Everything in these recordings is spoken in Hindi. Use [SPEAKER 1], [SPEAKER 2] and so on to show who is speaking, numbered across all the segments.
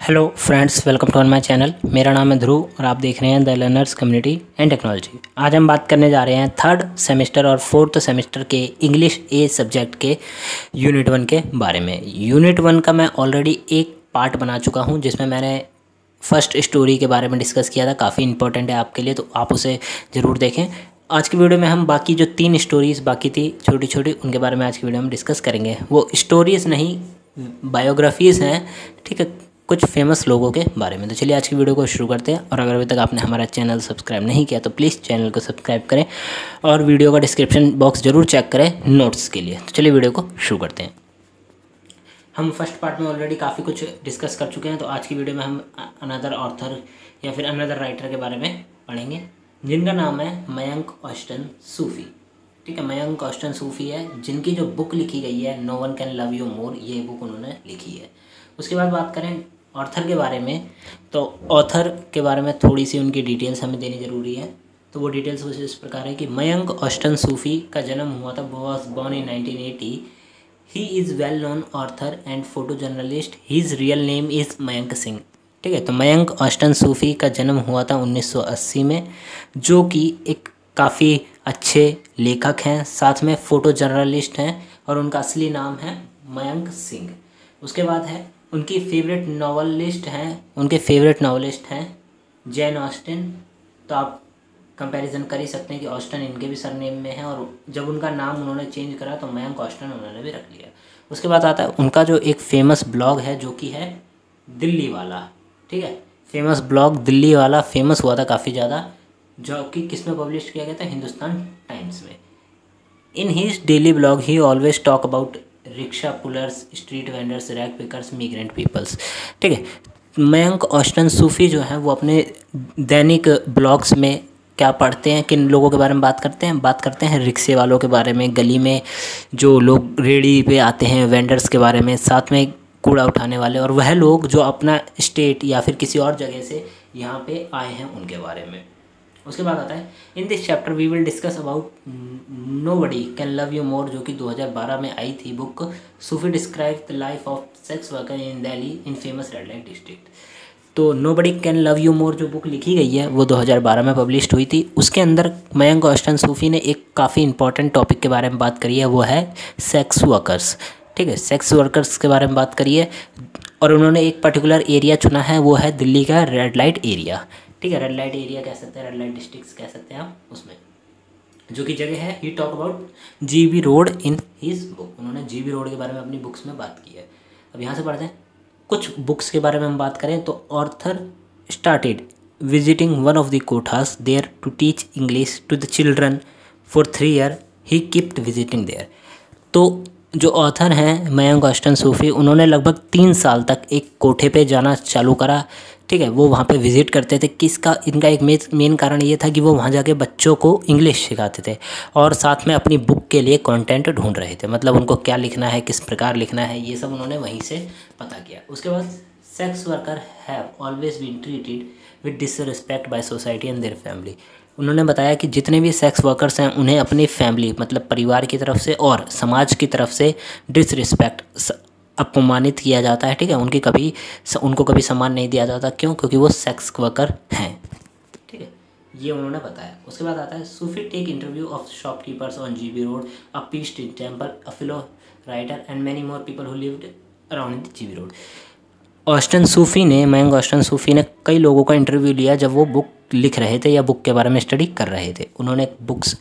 [SPEAKER 1] Hello friends, welcome to my channel. मेरा नाम है ध्रुव और आप देख रहे हैं the learners community and technology. आज हम बात करने जा रहे हैं थर्ड सेमेस्टर और फोर्थ सेमेस्टर के इंग्लिश ए सब्जेक्ट के यूनिट 1 के बारे में। यूनिट 1 का मैं ऑलरेडी एक पार्ट बना चुका हूं, जिसमें मैंने फर्स्ट स्टोरी के बारे में डिस्कस किया था। काफ़ी इंपॉर्टेंट है आपके लिए, तो आप उसे ज़रूर देखें। आज की वीडियो में हम बाकी जो 3 स्टोरीज़ बाकी थी छोटी छोटी, उनके बारे में आज की वीडियो में डिस्कस करेंगे। वो स्टोरीज़ नहीं, बायोग्राफीज़ हैं, ठीक है, कुछ फेमस लोगों के बारे में। तो चलिए आज की वीडियो को शुरू करते हैं। और अगर अभी तक आपने हमारा चैनल सब्सक्राइब नहीं किया तो प्लीज़ चैनल को सब्सक्राइब करें और वीडियो का डिस्क्रिप्शन बॉक्स ज़रूर चेक करें नोट्स के लिए। तो चलिए वीडियो को शुरू करते हैं। हम फर्स्ट पार्ट में ऑलरेडी काफ़ी कुछ डिस्कस कर चुके हैं, तो आज की वीडियो में हम अनदर ऑथर या फिर अनदर राइटर के बारे में पढ़ेंगे, जिनका नाम है मयंक ऑस्टन सूफी। ठीक है, मयंक ऑस्टन सूफी है, जिनकी जो बुक लिखी गई है no one can love you more, ये बुक उन्होंने लिखी है। उसके बाद बात करें ऑथर के बारे में, तो ऑथर के बारे में थोड़ी सी उनकी डिटेल्स हमें देनी ज़रूरी है। तो वो डिटेल्स कुछ इस प्रकार है कि मयंक ऑस्टन सूफी का जन्म हुआ था, was born in 1980। He is well known author and photo journalist. His real name is Mayank Singh. ठीक है, तो मयंक ऑस्टन सूफी का जन्म हुआ था 1980 में, जो कि एक काफ़ी अच्छे लेखक हैं, साथ में फ़ोटो जर्नलिस्ट हैं, और उनका असली नाम है मयंक सिंह। उसके बाद है उनके फेवरेट नॉवलिस्ट हैं जैन ऑस्टिन। तो आप कंपैरिजन कर ही सकते हैं कि ऑस्टन इनके भी सरनेम में है, और जब उनका नाम उन्होंने चेंज करा तो मयंक ऑस्टन उन्होंने भी रख लिया। उसके बाद आता है उनका जो एक फेमस ब्लॉग है, जो कि है दिल्ली वाला। ठीक है, फेमस ब्लॉग दिल्ली वाला फेमस हुआ था काफ़ी ज़्यादा, जो कि किस में पब्लिश किया गया था, हिंदुस्तान टाइम्स में। In his daily blog he always talk about rickshaw pullers, street vendors, rag pickers, migrant peoples. ठीक है, मयंक ऑस्टन सूफी जो हैं वो अपने दैनिक ब्लॉग्स में क्या पढ़ते हैं, किन लोगों के बारे में बात करते हैं रिक्शे वालों के बारे में, गली में जो लोग रेडी पे आते हैं, वेंडर्स के बारे में, साथ में कूड़ा उठाने वाले, और वह लोग जो अपना स्टेट या फिर किसी और जगह से यहाँ पे आए हैं उनके बारे में। उसके बाद आता है in this chapter we will discuss about nobody can love you more, जो कि 2012 में आई थी book. Soofi describe the life of sex worker in Delhi in famous red light district. तो nobody can love you more जो बुक लिखी गई है वो 2012 में पब्लिश्ड हुई थी। उसके अंदर मयंक ऑस्टन सूफी ने एक काफ़ी इंपॉर्टेंट टॉपिक के बारे में बात करी है, वो है सेक्स वर्कर्स। ठीक है, सेक्स वर्कर्स के बारे में बात करी है, और उन्होंने एक पर्टिकुलर एरिया चुना है, वो है दिल्ली का रेड लाइट एरिया। ठीक है, रेड लाइट एरिया कह सकते हैं, रेड लाइट डिस्ट्रिक्ट कह सकते हैं आप उसमें, जो कि जगह है ही talk about GB road in his book. उन्होंने जीबी रोड के बारे में अपनी बुक्स में बात की है। अब यहाँ से पढ़ते हैं कुछ बुक्स के बारे में। हम बात करें तो author started visiting one of the kothas there to teach English to the children for 3 year he kept visiting there. तो जो ऑथर हैं मयंक ऑस्टन सूफी, उन्होंने लगभग 3 साल तक एक कोठे पे जाना चालू करा। ठीक है, वो वहाँ पे विज़िट करते थे। किसका इनका एक मेन कारण ये था कि वो वहाँ जाके बच्चों को इंग्लिश सिखाते थे, और साथ में अपनी बुक के लिए कंटेंट ढूंढ रहे थे। मतलब उनको क्या लिखना है, किस प्रकार लिखना है, ये सब उन्होंने वहीं से पता किया। उसके बाद sex worker have always been treated with disrespect by society and their family. उन्होंने बताया कि जितने भी सेक्स वर्कर्स हैं उन्हें अपनी फैमिली मतलब परिवार की तरफ से और समाज की तरफ से डिसरिस्पेक्ट, अपमानित किया जाता है। ठीक है, उनको कभी सम्मान नहीं दिया जाता। क्यों? क्योंकि वो सेक्स वर्कर हैं। ठीक है, ये उन्होंने बताया। उसके बाद आता है Soofi take interview of shopkeepers on GB Road, a peace temple, a fellow writer and many more people who lived around the GB Road. Mayank Austen Soofi ने कई लोगों का इंटरव्यू लिया जब वो बुक लिख रहे थे या बुक के बारे में स्टडी कर रहे थे। उन्होंने बुक्स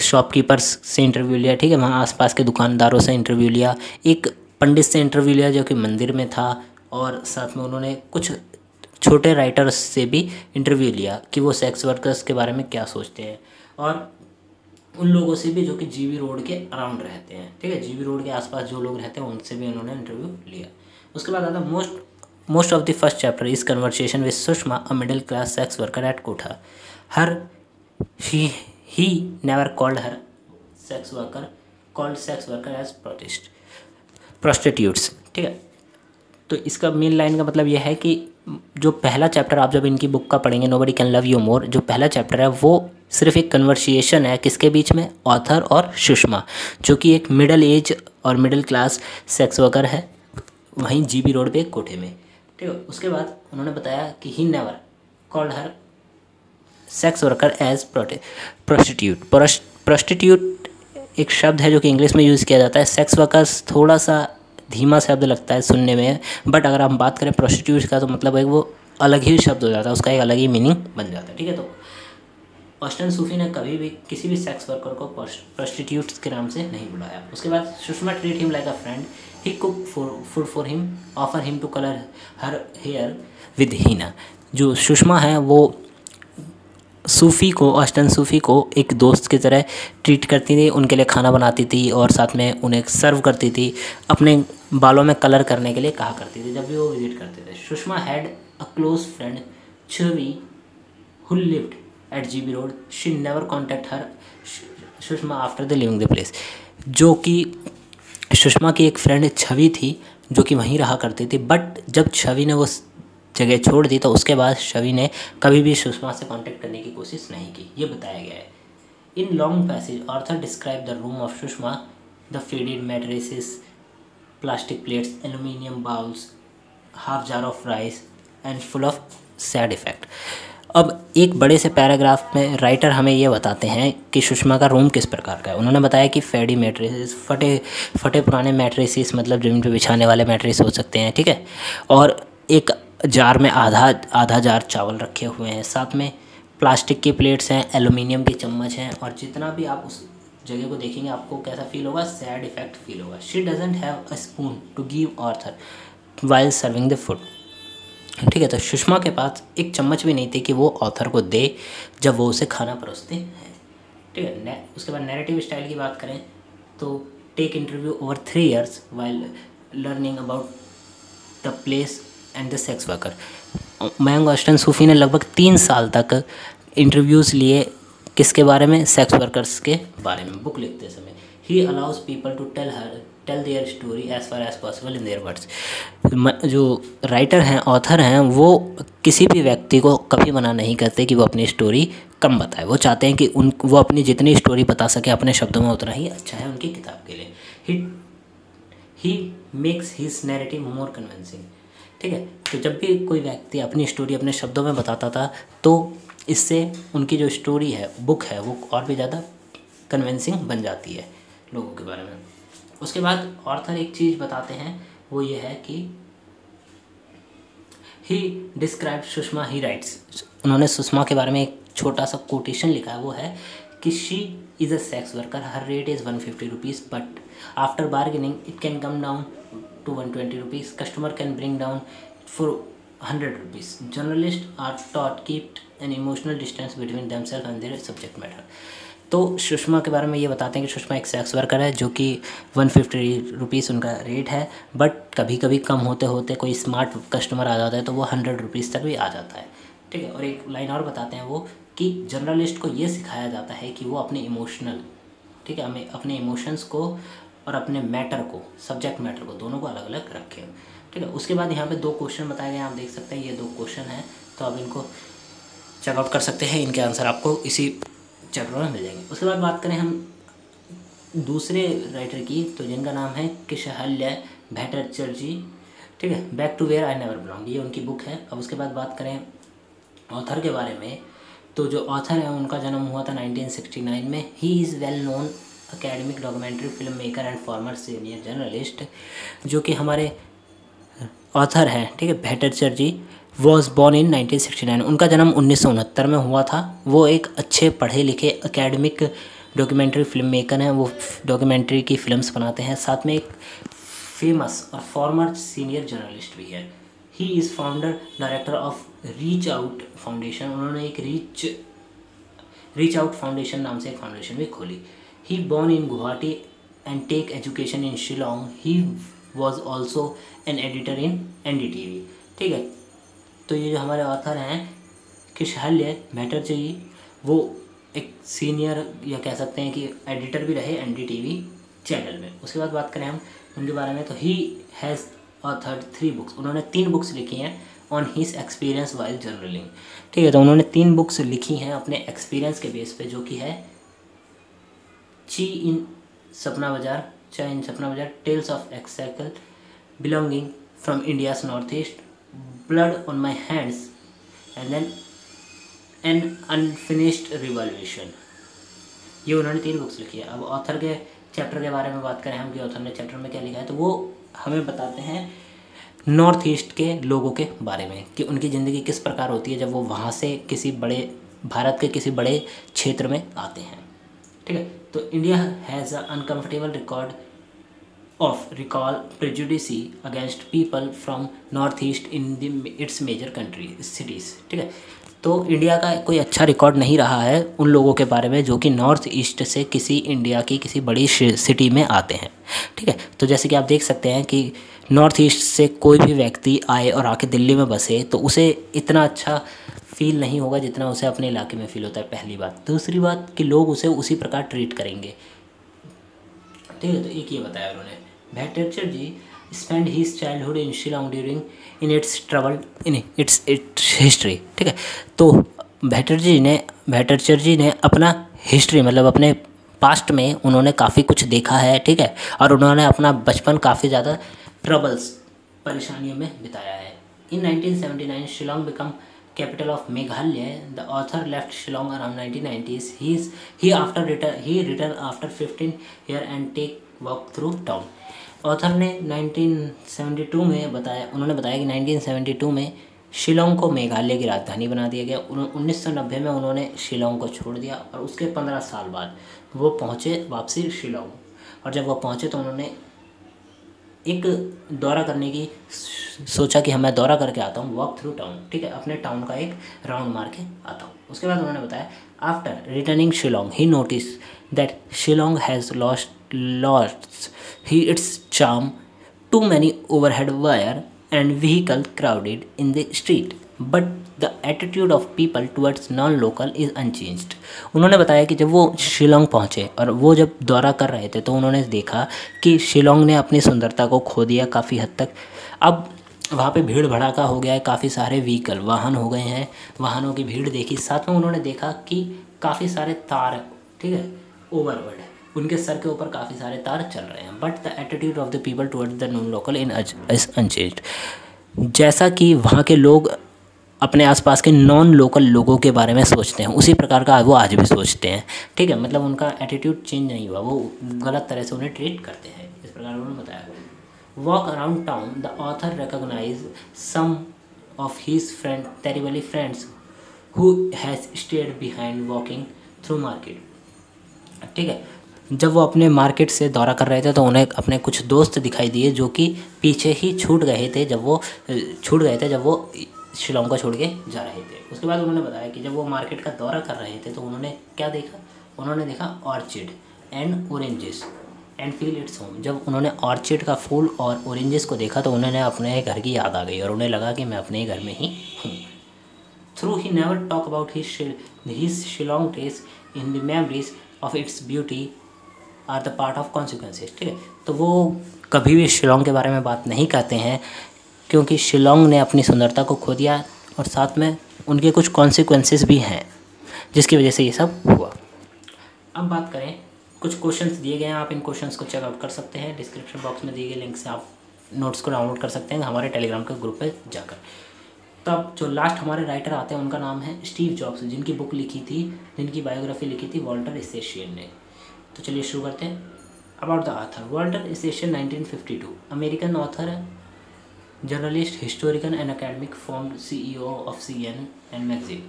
[SPEAKER 1] शॉपकीपर्स से इंटरव्यू लिया, ठीक है, वहाँ आसपास के दुकानदारों से इंटरव्यू लिया, एक पंडित से इंटरव्यू लिया जो कि मंदिर में था, और साथ में उन्होंने कुछ छोटे राइटर्स से भी इंटरव्यू लिया कि वो सेक्स वर्कर्स के बारे में क्या सोचते हैं, और उन लोगों से भी जो कि जीबी रोड के अराउंड रहते हैं। ठीक है, जीबी रोड के आसपास जो लोग रहते हैं उनसे भी उन्होंने इंटरव्यू लिया। उसके बाद आता most of the first chapter is conversation with Sushma, a middle class sex worker at kotha. He never called her sex worker as prostitutes. ठीक है, तो इसका मेन लाइन का मतलब यह है कि जो पहला चैप्टर आप जब इनकी बुक का पढ़ेंगे nobody can love you more, जो पहला चैप्टर है वो सिर्फ एक कन्वर्सेशन है किसके बीच में, ऑथर और सुषमा, जो कि एक मिडिल एज और मिडिल क्लास सेक्स वर्कर है वहीं जीबी रोड पे एक कोठे में। ठीक ठीक है। उसके बाद उन्होंने बताया कि he never called her sex worker as prostitute. Prostitute एक शब्द है जो कि इंग्लिश में यूज़ किया जाता है। सेक्स वर्कर्स थोड़ा सा धीमा शब्द लगता है सुनने में, बट अगर हम बात करें प्रोस्टिट्यूट का तो मतलब है वो अलग ही शब्द हो जाता है, उसका एक अलग ही मीनिंग बन जाता है। ठीक है, तो ऑस्टन सूफी ने कभी भी किसी भी सेक्स वर्कर को प्रोस्टिट्यूट्स के नाम से नहीं बुलाया। उसके बाद Sushma treat him like a friend, he cook food for him, offer him to colour her hair with henna. जो सुषमा है वो सूफ़ी को, ऑस्टन सूफ़ी को एक दोस्त की तरह ट्रीट करती थी, उनके लिए खाना बनाती थी और साथ में उन्हें सर्व करती थी, अपने बालों में कलर करने के लिए कहा करती थी जब भी वो विजिट करते थे। Sushma had a close friend Chhavi who lived at GB Road. She never contact her Sushma after the living the place. जो कि सुषमा की एक फ्रेंड छवि थी जो कि वहीं रहा करती थी, बट जब छवि ने वो जगह छोड़ दी तो उसके बाद छवि ने कभी भी सुषमा से कांटेक्ट करने की कोशिश नहीं की, ये बताया गया है। In long passage author describe the room of Sushma, the faded mattresses, plastic plates, aluminium bowls, half jar of rice and full of sad effect. अब एक बड़े से पैराग्राफ में राइटर हमें ये बताते हैं कि सुषमा का रूम किस प्रकार का है। उन्होंने बताया कि फेडी मैट्रेसेस, फटे पुराने मैट्रेसेस, मतलब ज़मीन पे बिछाने वाले मैट्रेस हो सकते हैं, ठीक है, और एक जार में आधा जार चावल रखे हुए हैं, साथ में प्लास्टिक की प्लेट्स हैं, एल्युमिनियम की चम्मच हैं, और जितना भी आप उस जगह को देखेंगे आपको कैसा फील होगा, सैड इफेक्ट फील होगा। She doesn't have a spoon to give author while serving the food. ठीक है, तो सुषमा के पास एक चम्मच भी नहीं थी कि वो ऑथर को दे जब वो उसे खाना परोसते हैं। ठीक है, उसके बाद नैरेटिव स्टाइल की बात करें तो take interview over 3 years while learning about the place and the sex worker. Mayank Austen Soofi ने लगभग 3 साल तक इंटरव्यूज़ लिए, किसके बारे में, सेक्स वर्कर्स के बारे में, बुक लिखते समय। He allows people to tell their story as far as possible in their words. जो राइटर हैं, ऑथर हैं, वो किसी भी व्यक्ति को कभी मना नहीं करते कि वो अपनी स्टोरी कम बताए। वो चाहते हैं कि वो अपनी जितनी स्टोरी बता सके अपने शब्दों में उतना ही अच्छा है उनकी किताब के लिए। He makes his narrative more convincing. ठीक है, तो जब भी कोई व्यक्ति अपनी स्टोरी अपने शब्दों में बताता था तो इससे उनकी जो स्टोरी है, बुक है, वो और भी ज़्यादा कन्विंसिंग बन जाती है लोगों के बारे में। उसके बाद ऑथर एक चीज़ बताते हैं, वो ये है कि ही डिस्क्राइब सुषमा, ही राइट्स, उन्होंने सुषमा के बारे में एक छोटा सा कोटेशन लिखा है, वो है कि she is a sex worker, her rate is 150 rupees, but after bargaining it can come down to 120 rupees. Customer can bring down for 100 rupees. Journalists are taught keep an emotional distance between themselves and their subject matter. तो सुषमा के बारे में ये बताते हैं कि सुषमा एक सेक्स वर्कर है जो कि 150 रुपीज़ उनका रेट है, बट कभी कभी कम होते होते कोई स्मार्ट कस्टमर आ जाता है तो वो 100 रुपीज़ तक भी आ जाता है। ठीक है, और एक लाइन और बताते हैं वो कि जर्नलिस्ट को ये सिखाया जाता है कि वो अपने इमोशनल, ठीक है, हमें अपने इमोशंस को और अपने मैटर को, सब्जेक्ट मैटर को, दोनों को अलग अलग रखें। ठीक है, उसके बाद यहाँ पे 2 क्वेश्चन बताए गए हैं, आप देख सकते हैं ये 2 क्वेश्चन हैं, तो आप इनको चेकआउट कर सकते हैं, इनके आंसर आपको इसी चैप्टर में मिल जाएंगे। उसके बाद बात करें हम दूसरे राइटर की, तो जिनका नाम है किशहल्या भट्टाचार्य। ठीक है, back to where I never belong, ये उनकी बुक है। अब उसके बाद बात करें ऑथर के बारे में, तो जो ऑथर है उनका जन्म हुआ था 1969 में। He is well known academic documentary film maker and farmer senior journalist. जो कि हमारे ऑथर हैं, ठीक है, भट्टाचार्य वॉज बॉर्न इन 1969, उनका जन्म 1969 में हुआ था। वो एक अच्छे पढ़े लिखे एकेडमिक डॉक्यूमेंट्री फिल्म मेकर हैं, वो डॉक्यूमेंट्री की फिल्म्स बनाते हैं, साथ में एक फेमस और फॉर्मर सीनियर जर्नलिस्ट भी है। He is founder director of reach out foundation, उन्होंने एक रीच आउट फाउंडेशन नाम से एक फाउंडेशन भी खोली। He born in Guwahati and take education in Shillong. He was also an editor in NDTV. ठीक है, तो ये जो हमारे ऑथर हैं किशहल्या भट्टाचार्य, वो एक सीनियर या कह सकते हैं कि एडिटर भी रहे NDTV चैनल में। उसके बाद बात करें हम उनके बारे में, तो ही हैज़ ऑथर्ड 3 बुक्स, उन्होंने 3 बुक्स लिखी हैं on his experience while journaling. ठीक है, तो उन्होंने 3 बुक्स लिखी हैं अपने एक्सपीरियंस के बेस पे, जो कि है चाय in Sapna Bazaar, tales of exile, belonging from India's north east, blood on my hands and then an unfinished revolution. ये उन्होंने 3 बुक्स लिखी है। अब ऑथर के चैप्टर के बारे में बात करें हम कि ऑथर ने चैप्टर में क्या लिखा है, तो वो हमें बताते हैं नॉर्थ ईस्ट के लोगों के बारे में कि उनकी ज़िंदगी किस प्रकार होती है जब वो वहाँ से किसी बड़े भारत के किसी बड़े क्षेत्र में आते हैं। ठीक है, तो India has a uncomfortable record of recall prejudice against people from north east in its major country cities. ठीक है, तो इंडिया का कोई अच्छा रिकॉर्ड नहीं रहा है उन लोगों के बारे में जो कि नॉर्थ ईस्ट से किसी इंडिया की किसी बड़ी सिटी में आते हैं। ठीक है, तो जैसे कि आप देख सकते हैं कि नॉर्थ ईस्ट से कोई भी व्यक्ति आए और आके दिल्ली में बसे तो उसे इतना अच्छा फील नहीं होगा जितना उसे अपने इलाके में फील होता है, पहली बात। दूसरी बात कि लोग उसे उसी प्रकार ट्रीट करेंगे। ठीक है, तो एक ये बताया उन्होंने। Bhattacharya ji spend his childhood in Shillong during in its trouble in its history. ठीक है, तो भट्टाचार्य जी ने अपना हिस्ट्री मतलब अपने पास्ट में उन्होंने काफ़ी कुछ देखा है। ठीक है, और उन्होंने अपना बचपन काफ़ी ज़्यादा ट्रबल्स परेशानियों में बिताया है। इन 1979 Shillong become capital of Meghalaya. The author left Shillong around 1990s. He returned after 15 years and take walk through town. Author ने 1972 में बताया, उन्होंने बताया कि 1972 में शिलोंग को मेघालय की राजधानी बना दिया गया। 1990 में उन्होंने शिलोंग को छोड़ दिया और उसके 15 साल बाद वो पहुँचे वापसी शिलोंग। और जब वो पहुँचे तो उन्होंने एक दौरा करने की सोचा कि मैं दौरा करके आता हूँ, वॉक थ्रू टाउन। ठीक है, अपने टाउन का एक राउंड मार के आता हूँ। उसके बाद उन्होंने बताया after returning Shillong he notice that Shillong has lost he its charm, too many overhead wire and vehicle crowded in the street, but the attitude of people towards non local is unchanged. उन्होंने बताया कि जब वो शिलोंग पहुँचे और वो जब दौरा कर रहे थे तो उन्होंने देखा कि शिलोंग ने अपनी सुंदरता को खो दिया काफ़ी हद तक। अब वहाँ पे भीड़ भड़ाका हो गया है, काफ़ी सारे व्हीकल वाहन हो गए हैं, वाहनों की भीड़ देखी। साथ में उन्होंने देखा कि काफ़ी सारे तार, ठीक है, ओवरवर्ड उनके सर के ऊपर काफ़ी सारे तार चल रहे हैं। But the attitude of the people towards the non local is unchanged. जैसा कि वहाँ के लोग अपने आसपास के नॉन लोकल लोगों के बारे में सोचते हैं उसी प्रकार का वो आज भी सोचते हैं। ठीक है, मतलब उनका एटीट्यूड चेंज नहीं हुआ, वो गलत तरह से उन्हें ट्रीट करते हैं। इस प्रकार उन्होंने बताया। Walk around town the author recognise some of his friend terribly friends who has stayed behind walking through market. ठीक है, जब वो अपने मार्केट से दौरा कर रहे थे तो उन्हें अपने कुछ दोस्त दिखाई दिए जो कि पीछे ही छूट गए थे जब वो शिलोंग को छोड़ के जा रहे थे। उसके बाद उन्होंने बताया कि जब वो मार्केट का दौरा कर रहे थे तो उन्होंने क्या देखा, उन्होंने देखा orchid and oranges and feel its home. जब उन्होंने ऑर्चिड का फूल और ऑरेंजेस को देखा तो उन्होंने अपने घर की याद आ गई और उन्हें लगा कि मैं अपने घर में ही हूँ। Through he never talk about his Shillong days in the memories of its beauty are the part of consequences. ठीक है, तो वो कभी भी शिलोंग के बारे में बात नहीं करते हैं क्योंकि शिलोंग ने अपनी सुंदरता को खो दिया और साथ में उनके कुछ कॉन्सिक्वेंसेस भी हैं जिसकी वजह से ये सब हुआ। अब बात करें, कुछ क्वेश्चंस दिए गए हैं, आप इन क्वेश्चंस को चेकआउट कर सकते हैं। डिस्क्रिप्शन बॉक्स में दिए गए लिंक से आप नोट्स को डाउनलोड कर सकते हैं हमारे टेलीग्राम के ग्रुप पर जाकर। तब जो लास्ट हमारे राइटर आते हैं उनका नाम है स्टीव जॉब्स, जिनकी बुक लिखी थी, जिनकी बायोग्राफी लिखी थी वॉल्टर इसेशियन ने। तो चलिए शुरू करते हैं। About the author, Walter Isaacson 1952, American author, journalist, historian and academic, formed CEO of CNN magazine.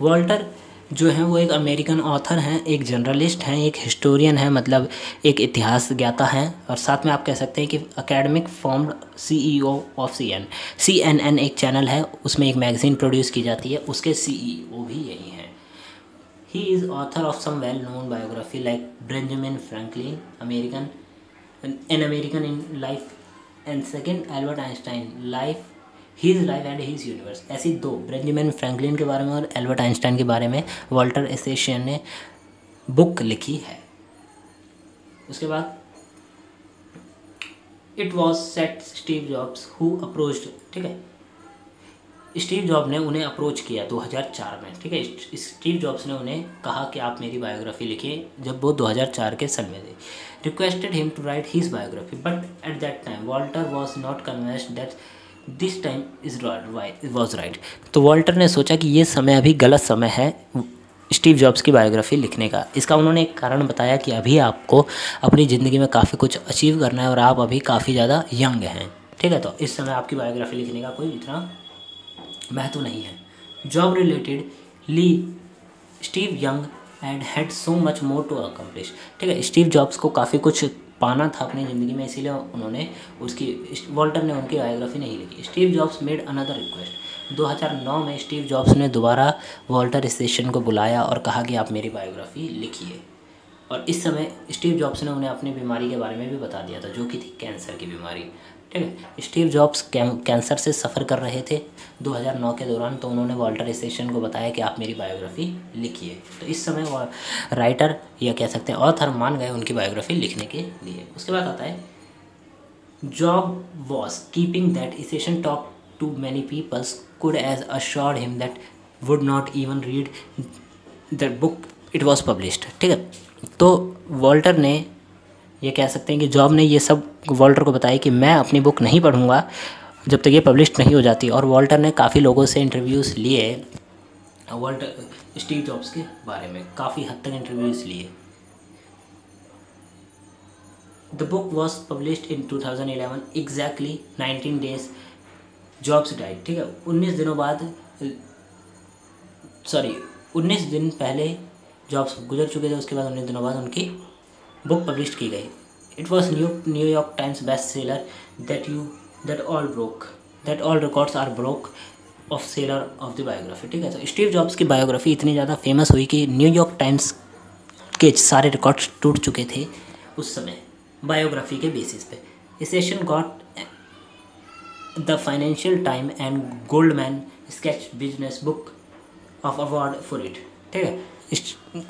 [SPEAKER 1] Walter जो हैं वो एक अमेरिकन ऑथर हैं, एक जर्नलिस्ट हैं, एक हिस्टोरियन है, मतलब एक इतिहास ज्ञाता हैं, और साथ में आप कह सकते हैं कि academic, formed CEO of CNN एक चैनल है, उसमें एक मैगजीन प्रोड्यूस की जाती है, उसके CEO भी यही हैं। He is author of some well-known biography like Benjamin Franklin, an American in Life, and second Albert Einstein, His Life and His Universe। ऐसी दो, बेंजामिन फ्रैंकलिन के बारे में और एल्बर्ट आइंस्टाइन के बारे में वॉल्टर इसेशियन ने बुक लिखी है। उसके बाद it was set Steve jobs who approached. ठीक है, स्टीव जॉब ने उन्हें अप्रोच किया 2004 में। ठीक है, स्टीव जॉब्स ने उन्हें कहा कि आप मेरी बायोग्राफी लिखिए, जब वो 2004 के सन में थे। Requested him to write his biography but at that time Walter was not convinced that this time was right. तो वॉल्टर ने सोचा कि ये समय अभी गलत समय है स्टीव जॉब्स की बायोग्राफी लिखने का। इसका उन्होंने एक कारण बताया कि अभी आपको अपनी ज़िंदगी में काफ़ी कुछ अचीव करना है और आप अभी काफ़ी ज़्यादा यंग हैं, ठीक है। तो इस समय आपकी बायोग्राफी लिखने का कोई इतना महत्व नहीं है। Job related Lee Steve young and had so much more to accomplish, ठीक है। स्टीव जॉब्स को काफ़ी कुछ पाना था अपनी ज़िंदगी में, इसीलिए उन्होंने वॉल्टर ने उनकी बायोग्राफी नहीं लिखी। Steve jobs made another request. 2009 में स्टीव जॉब्स ने दोबारा वॉल्टर स्टेशन को बुलाया और कहा कि आप मेरी बायोग्राफी लिखिए। और इस समय स्टीव जॉब्स ने उन्हें अपनी बीमारी के बारे में भी बता दिया था, जो कि थी कैंसर की बीमारी, ठीक है। स्टीव जॉब्स कैंसर से सफ़र कर रहे थे 2009 के दौरान, तो उन्होंने वॉल्टर स्टेशन को बताया कि आप मेरी बायोग्राफी लिखिए। तो इस समय वो राइटर या कह सकते हैं ऑथर मान गए उनकी बायोग्राफी लिखने के लिए। उसके बाद आता है job was keeping that station talk to many peoples could as assured him that would not even read the book it was published, ठीक है। तो वॉल्टर ने ये कह सकते हैं कि जॉब ने ये सब वॉल्टर को बताया कि मैं अपनी बुक नहीं पढ़ूंगा जब तक ये पब्लिश नहीं हो जाती। और वॉल्टर ने काफ़ी लोगों से इंटरव्यूज़ लिए स्टीव जॉब्स के बारे में, काफ़ी हद तक इंटरव्यूज़ लिए। The book was published in 2011 exactly 19 days jobs died, ठीक है। 19 दिन पहले जॉब्स गुजर चुके थे, उसके बाद 19 दिनों बाद उनकी बुक पब्लिश की गई। It was New York Times best seller that all records are broke of seller of the biography, ठीक है। तो स्टीव जॉब्स की बायोग्राफी इतनी ज़्यादा फेमस हुई कि न्यूयॉर्क टाइम्स के सारे रिकॉर्ड्स टूट चुके थे उस समय बायोग्राफी के बेसिस पे। Session got the financial time and Goldman sketch business book of award for it, ठीक है।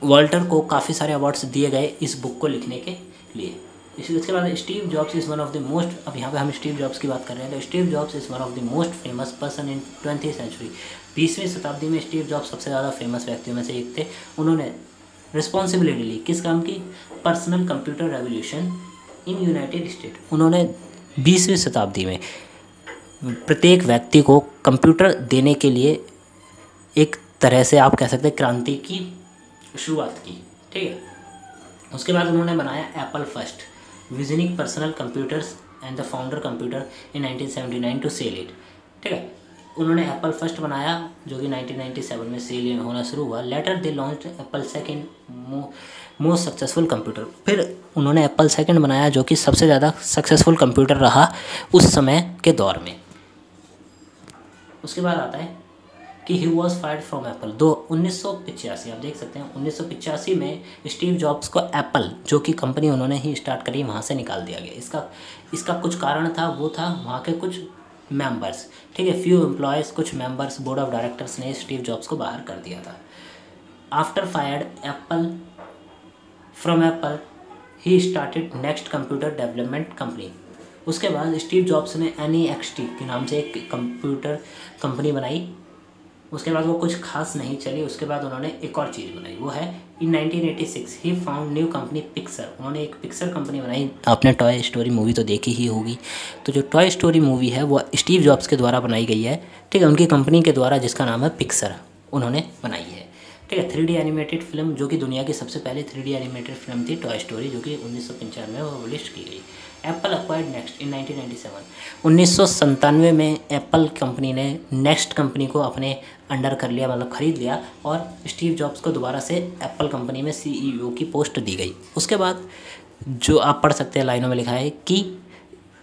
[SPEAKER 1] वॉल्टर को काफ़ी सारे अवार्ड्स दिए गए इस बुक को लिखने के लिए। इसके बाद Steve Jobs is one of the most, अब यहाँ पे हम स्टीव जॉब्स की बात कर रहे हैं, तो Steve Jobs is one of the most famous person in 20th century. 20वीं शताब्दी में स्टीव जॉब्स सबसे ज़्यादा फेमस व्यक्तियों में से एक थे। उन्होंने रिस्पॉन्सिबिलिटी ली किस काम की? Personal computer revolution in United state. उन्होंने 20वीं शताब्दी में प्रत्येक व्यक्ति को कंप्यूटर देने के लिए एक तरह से आप कह सकते हैं क्रांति की शुरुआत की, ठीक है। उसके बाद उन्होंने बनाया Apple first visioning personal computers and the founder computer in 1979 to sell it, ठीक है। उन्होंने एप्पल फर्स्ट बनाया जो कि 1997 में सेल होना शुरू हुआ। Later they launch Apple second most successful computer. फिर उन्होंने एप्पल सेकेंड बनाया जो कि सबसे ज़्यादा सक्सेसफुल कंप्यूटर रहा उस समय के दौर में। उसके बाद आता है कि he was fired from Apple. 1985 आप देख सकते हैं 1985 में स्टीव जॉब्स को एप्पल जो कि कंपनी उन्होंने ही स्टार्ट करी वहाँ से निकाल दिया गया। इसका कुछ कारण था, वो था वहाँ के कुछ मेंबर्स, ठीक है, फ्यू एम्प्लॉयज़, कुछ मेंबर्स, बोर्ड ऑफ डायरेक्टर्स ने स्टीव जॉब्स को बाहर कर दिया था। After fired Apple from Apple he started next computer development company. उसके बाद स्टीव जॉब्स ने NEXT के नाम से एक कंप्यूटर कंपनी बनाई। उसके बाद वो कुछ खास नहीं चली। उसके बाद उन्होंने एक और चीज़ बनाई, वो है इन 1986 he found new company Pixar. उन्होंने एक पिक्सर कंपनी बनाई। आपने टॉय स्टोरी मूवी तो देखी ही होगी, तो जो टॉय स्टोरी मूवी है वो स्टीव जॉब्स के द्वारा बनाई गई है, ठीक है, उनकी कंपनी के द्वारा जिसका नाम है पिक्सर, उन्होंने बनाई है, ठीक है। 3D एनिमेटेड फिल्म जो कि दुनिया की सबसे पहले 3D एनिमेटेड फिल्म थी टॉय स्टोरी, जो कि 1995 में पब्लिश की गई। Apple acquired next in 1997। 1997 में एप्पल कंपनी ने नेक्स्ट कंपनी को अपने अंडर कर लिया, मतलब ख़रीद लिया, और स्टीव जॉब्स को दोबारा से एप्पल कंपनी में CEO की पोस्ट दी गई। उसके बाद जो आप पढ़ सकते हैं लाइनों में लिखा है कि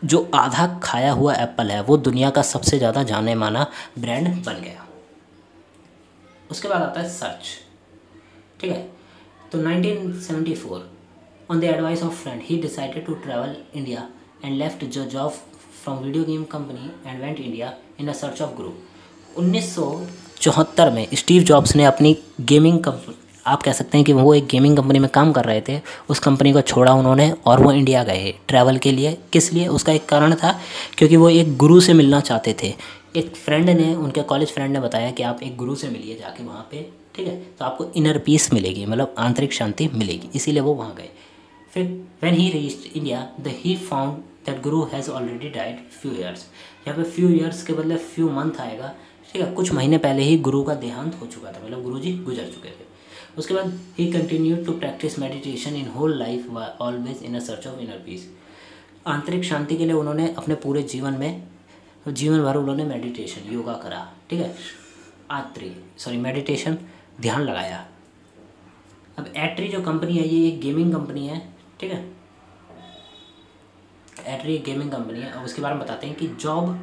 [SPEAKER 1] जो आधा खाया हुआ एप्पल है वो दुनिया का सबसे ज़्यादा जाने माना ब्रांड बन गया। उसके बाद आता है सर्च, ठीक है। तो 1974 on the advice of friend he decided to travel India and left job from video game company and went India in a search of grow. 1974 में स्टीव जॉब्स ने अपनी गेमिंग कंपनी, आप कह सकते हैं कि वो एक गेमिंग कंपनी में काम कर रहे थे, उस कंपनी को छोड़ा उन्होंने और वो इंडिया गए ट्रैवल के लिए। किस लिए? उसका एक कारण था क्योंकि वो एक गुरु से मिलना चाहते थे। एक फ्रेंड ने, उनके कॉलेज फ्रेंड ने बताया कि आप एक गुरु से मिलिए जाके वहाँ पे, ठीक है, तो आपको इनर पीस मिलेगी, मतलब आंतरिक शांति मिलेगी, इसीलिए वो वहाँ गए। फिर when he reached India he found that guru has already died few years. यहाँ पे फ्यू ईयर्स के बदले फ्यू मंथ आएगा, ठीक है। कुछ महीने पहले ही गुरु का देहांत हो चुका था, मतलब गुरु जी गुजर चुके थे। उसके बाद he continued to practice meditation in whole life, always in a search of inner peace. आंतरिक शांति के लिए उन्होंने अपने पूरे जीवन भर उन्होंने मेडिटेशन, योगा करा, ठीक है। मेडिटेशन, ध्यान लगाया। अब एट्री जो कंपनी है ये एक गेमिंग कंपनी है, ठीक है। एट्री एक गेमिंग कंपनी है। और उसके बारे में बताते हैं कि job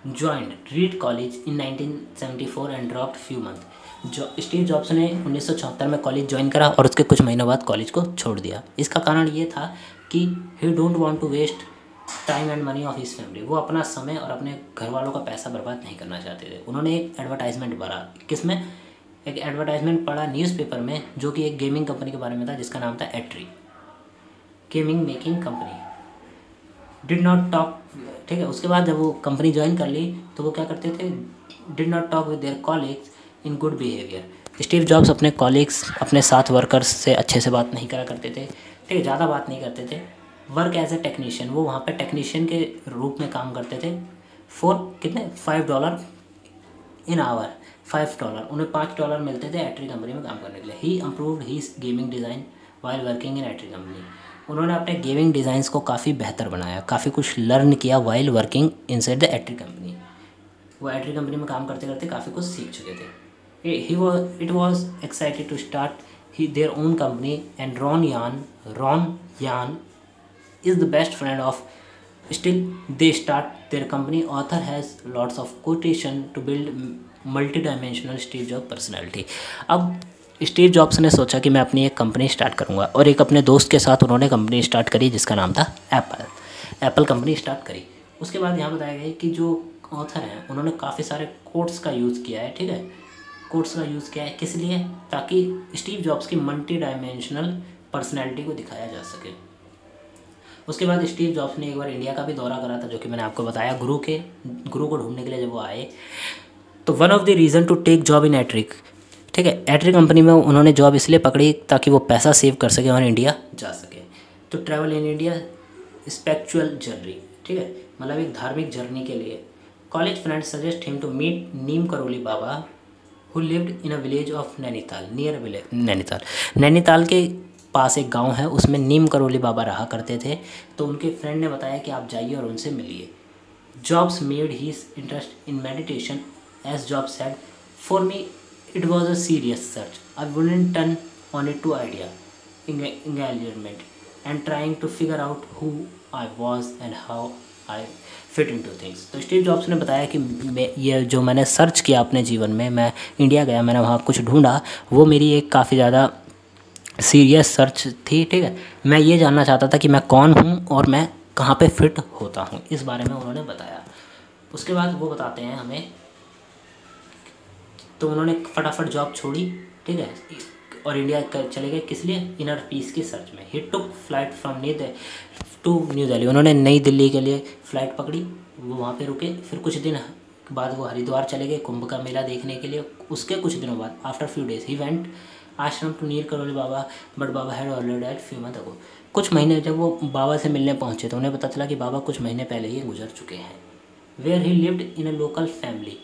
[SPEAKER 1] joined read college in 1974 and dropped few month. Steve Jobs ने 1974 में कॉलेज ज्वाइन करा और उसके कुछ महीनों बाद कॉलेज को छोड़ दिया। इसका कारण ये था कि he don't want to waste time and money of his family. वो अपना समय और अपने घर वालों का पैसा बर्बाद नहीं करना चाहते थे। उन्होंने एक एडवर्टाइजमेंट पढ़ा, किसमें, एक एडवर्टाइजमेंट पढ़ा न्यूज़पेपर में, जो कि एक गेमिंग कंपनी के बारे में था जिसका नाम था Atari, gaming making company. Did not talk, ठीक है। उसके बाद जब वो कंपनी ज्वाइन कर ली तो वो क्या करते थे, did not talk with their colleagues in good behaviour. Steve jobs अपने कॉलीग्स, अपने साथ वर्कर्स से अच्छे से बात नहीं करा करते थे, ठीक है, ज़्यादा बात नहीं करते थे। वर्क एज ए टेक्नीशियन, वो वहाँ पे टेक्नीशियन के रूप में काम करते थे। फॉर कितने, $5 इन आवर, $5, उन्हें $5 मिलते थे एट्री कंपनी में काम करने के लिए। He improved his gaming design while working in Atari company. उन्होंने अपने गेमिंग डिज़ाइंस को काफ़ी बेहतर बनाया, काफ़ी कुछ लर्न किया while working inside the Atari company. वो एट्री कंपनी में काम करते करते काफ़ी कुछ सीख चुके थे। It was excited to start their own company and Ron यान is the best friend of, still they start their company. Author has lots of quotation to build multi-dimensional Steve Jobs personality. अब स्टीव जॉब्स ने सोचा कि मैं अपनी एक कंपनी स्टार्ट करूंगा और एक अपने दोस्त के साथ उन्होंने कंपनी स्टार्ट करी जिसका नाम था एप्पल कंपनी स्टार्ट करी। उसके बाद यहाँ बताया गया कि जो ऑथर हैं उन्होंने काफ़ी सारे कोट्स का यूज़ किया है, ठीक है। कोट्स का यूज़ किया है किस लिए, ताकि स्टीव जॉब्स की मल्टी डायमेंशनल पर्सनैलिटी को दिखाया जा सके। उसके बाद स्टीव जॉब्स ने एक बार इंडिया का भी दौरा करा था, जो कि मैंने आपको बताया, गुरु को ढूंढने के लिए जब वो आए। तो one of the reason to take job in Atari, ठीक है, एट्री कंपनी में उन्होंने जॉब इसलिए पकड़ी ताकि वो पैसा सेव कर सके और इंडिया जा सके। तो travel in India spiritual journey, ठीक है, मतलब एक धार्मिक जर्नी के लिए। College friends suggest him to meet Neem Karoli Baba who lived in a village of Nainital, near Nainital के पास एक गांव है, उसमें नीम करोली बाबा रहा करते थे। तो उनके फ्रेंड ने बताया कि आप जाइए और उनसे मिलिए। Jobs made his interest in meditation as job said, for me it was a serious search, I wouldn't turn on it to idea engagement and trying to figure out who I was and how I fit in to things. तो स्टीव जॉब्स ने बताया कि ये जो मैंने सर्च किया अपने जीवन में, मैं इंडिया गया, मैंने वहाँ कुछ ढूंढा, वो मेरी एक काफ़ी ज़्यादा सीरियस सर्च थी, ठीक है। मैं ये जानना चाहता था कि मैं कौन हूँ और मैं कहाँ पे फिट होता हूँ, इस बारे में उन्होंने बताया। उसके बाद वो बताते हैं हमें, तो उन्होंने फटाफट जॉब छोड़ी, ठीक है, और इंडिया चले गए, किस लिए, इनर पीस की सर्च में। ही टुक फ्लाइट फ्रॉम न्यू दिल्ली, उन्होंने नई दिल्ली के लिए फ़्लाइट पकड़ी, वो वहाँ पे रुके। फिर कुछ दिन बाद वो हरिद्वार चले गए कुंभ का मेला देखने के लिए। उसके कुछ दिनों बाद, after few days, he went ashram to Neem Karoli Baba, but Baba had already died few month ago. कुछ महीने जब वो बाबा से मिलने पहुँचे तो उन्हें पता चला कि बाबा कुछ महीने पहले ही गुजर चुके हैं। Where he lived in a local family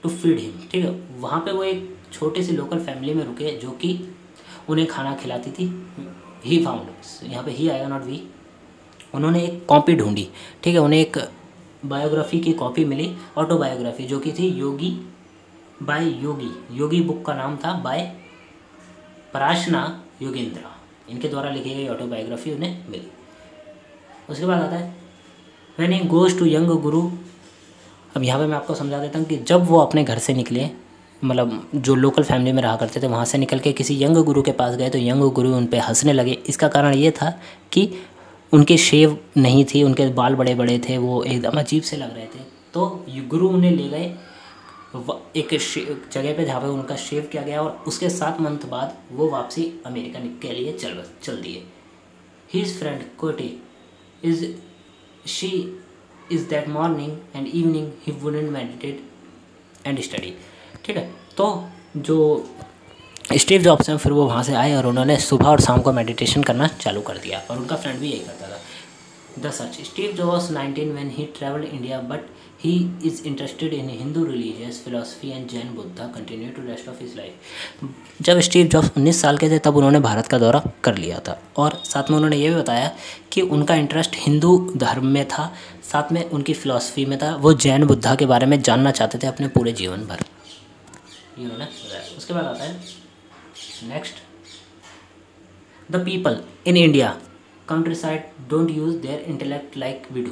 [SPEAKER 1] to feed him, ठीक है, वहाँ पे वो एक छोटी सी लोकल फैमिली में रुके जो कि उन्हें खाना खिलाती थी। ही फाउंड, यहाँ पे ही आएगा नॉट वी। उन्होंने एक कॉपी ढूंढी, ठीक है, उन्हें एक बायोग्राफी की कॉपी मिली, ऑटोबायोग्राफी, जो कि थी योगी बुक का नाम था बाय पराशना योगेंद्रा, इनके द्वारा लिखी गई ऑटोबायोग्राफी उन्हें मिली। उसके बाद आता है when he goes to young guru. अब यहाँ पे मैं आपको समझा देता हूँ कि जब वो अपने घर से निकले, मतलब जो लोकल फैमिली में रहा करते थे, वहाँ से निकल के किसी यंग गुरु के पास गए तो यंग गुरु उन पे हंसने लगे। इसका कारण ये था कि उनके शेव नहीं थी, उनके बाल बड़े बड़े थे, वो एकदम अजीब से लग रहे थे। तो गुरु उन्हें ले गए एक जगह पे जहाँ पे उनका शेव किया गया, और उसके 7 मंथ बाद वो वापसी अमेरिका के लिए चल दिए। हिज फ्रेंड कोटी is that morning and evening he wouldn't meditate and study, ठीक है। तो जो स्टीव जॉब्स हैं फिर वो वहाँ से आए और उन्होंने सुबह और शाम को मेडिटेशन करना चालू कर दिया, और उनका फ्रेंड भी यही करता था। The search. Steve Jobs was 19 when he traveled India, but he is interested in Hindu religious philosophy and Jain Buddha continued to rest of his life. जब स्टीव जॉब्स 19 साल के थे तब उन्होंने भारत का दौरा कर लिया था और साथ में उन्होंने ये भी बताया कि उनका इंटरेस्ट हिंदू धर्म में था, साथ में उनकी फ़िलॉसफी में था, वो जैन बुद्धा के बारे में जानना चाहते थे अपने पूरे जीवन भर, ये उन्होंने बताया। उसके बाद आता है next, the people in India countryside don't use their intellect like we do.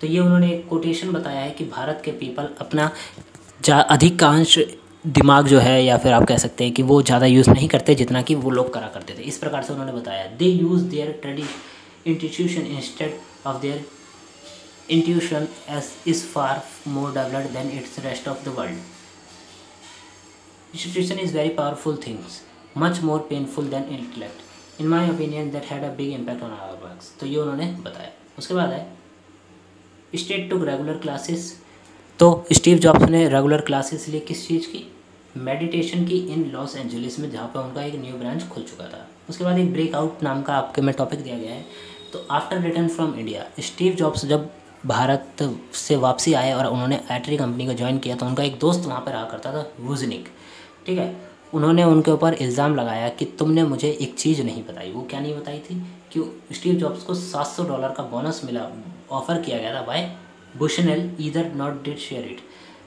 [SPEAKER 1] तो ये उन्होंने एक कोटेशन बताया है कि भारत के पीपल अपना अधिकांश दिमाग जो है, या फिर आप कह सकते हैं कि वो ज़्यादा यूज़ नहीं करते जितना कि वो लोग करा करते थे। इस प्रकार से उन्होंने बताया, they use their institution instead of their intuition as is far more developed than its rest of the world. Institution is very powerful things much more painful than intellect in my opinion that had a big impact on our works. तो ये उन्होंने बताया। उसके बाद है स्टेट टू रेगुलर क्लासेस। तो स्टीव जॉब्स ने रेगुलर क्लासेस लिए किस चीज़ की, मेडिटेशन की, इन लॉस एंजलिस में, जहाँ पे उनका एक न्यू ब्रांच खुल चुका था। उसके बाद एक ब्रेकआउट नाम का आपके में टॉपिक दिया गया है। तो after return from India, Steve jobs जब भारत से वापसी आए और उन्होंने एटरी कंपनी को ज्वाइन किया तो उनका एक दोस्त वहाँ पर रहा करता था, वुजनिक, ठीक है। उन्होंने उनके ऊपर इल्ज़ाम लगाया कि तुमने मुझे एक चीज़ नहीं बताई। वो क्या नहीं बताई थी कि स्टीव जॉब्स को $700 का बोनस मिला, ऑफ़र किया गया था by Bushnell, either not did share it,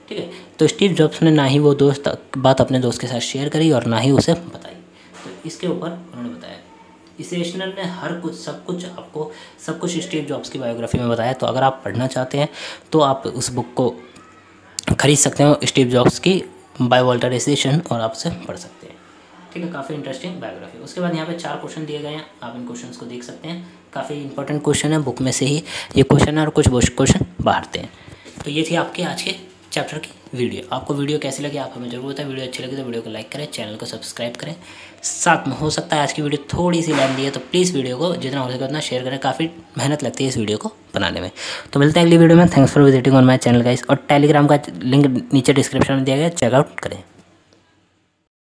[SPEAKER 1] ठीक है। तो स्टीव जॉब्स ने ना ही वो बात अपने दोस्त के साथ शेयर करी और ना ही उसे बताई। तो इसके ऊपर उन्होंने बताया। इसेशनल ने हर कुछ सब कुछ स्टीव जॉब्स की बायोग्राफी में बताया। तो अगर आप पढ़ना चाहते हैं तो आप उस बुक को खरीद सकते हो, स्टीव जॉब्स की बाय वॉल्टर इसेशन, और आप उसे पढ़ सकते हैं, ठीक है। काफ़ी इंटरेस्टिंग बायोग्राफी। उसके बाद यहाँ पे 4 क्वेश्चन दिए गए हैं, आप इन क्वेश्चंस को देख सकते हैं। काफ़ी इंपॉर्टेंट क्वेश्चन है, बुक में से ही ये क्वेश्चन है और कुछ क्वेश्चन बाहर थे। तो ये थी आपके आज के चैप्टर की वीडियो। आपको वीडियो कैसी लगी आप हमें जरूर बताएं। वीडियो अच्छी लगी तो वीडियो को लाइक करें, चैनल को सब्सक्राइब करें। साथ में हो सकता है आज की वीडियो थोड़ी सी लेंदी है, तो प्लीज़ वीडियो को जितना हो सके उतना शेयर करें। काफ़ी मेहनत लगती है इस वीडियो को बनाने में। तो मिलते हैं अगली वीडियो में। Thanks for visiting on my channel guys. और टेलीग्राम का लिंक नीचे डिस्क्रिप्शन में दिया गया है, चेकआउट करें।